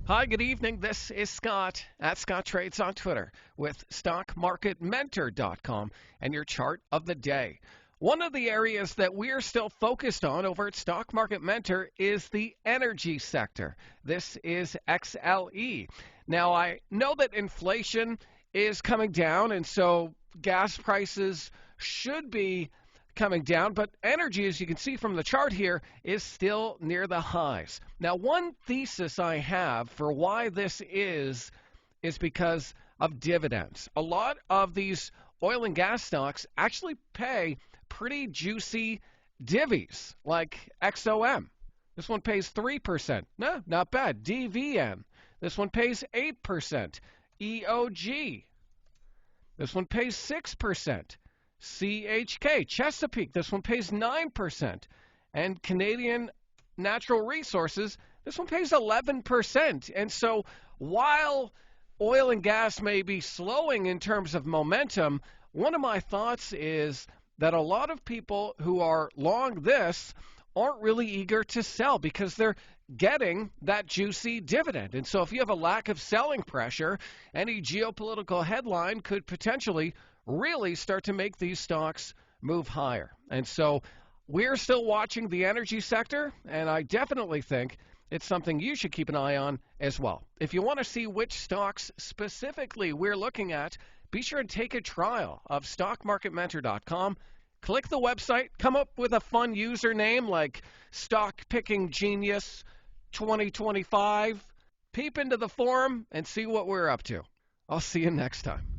Hi, good evening. This is Scott at Scott Trades on Twitter with StockMarketMentor.com and your chart of the day. One of the areas that we're still focused on over at Stock Market Mentor is the energy sector. This is XLE. Now, I know that inflation is coming down, and so gas prices should be coming down, but energy, as you can see from the chart here, is still near the highs. Now, one thesis I have for why this is because of dividends. A lot of these oil and gas stocks actually pay pretty juicy divvies, like XOM. This one pays 3%. No, not bad. DVN. This one pays 8%. EOG. This one pays 6%. CHK, Chesapeake, this one pays 9%. And Canadian Natural Resources, this one pays 11%. And so while oil and gas may be slowing in terms of momentum, one of my thoughts is that a lot of people who are long this aren't really eager to sell because they're getting that juicy dividend. And so if you have a lack of selling pressure, any geopolitical headline could potentially really start to make these stocks move higher. And so we're still watching the energy sector, and I definitely think it's something you should keep an eye on as well. If you want to see which stocks specifically we're looking at, be sure and take a trial of StockMarketMentor.com. Click the website, come up with a fun username like Stock Picking Genius 2025. Peep into the forum and see what we're up to. I'll see you next time.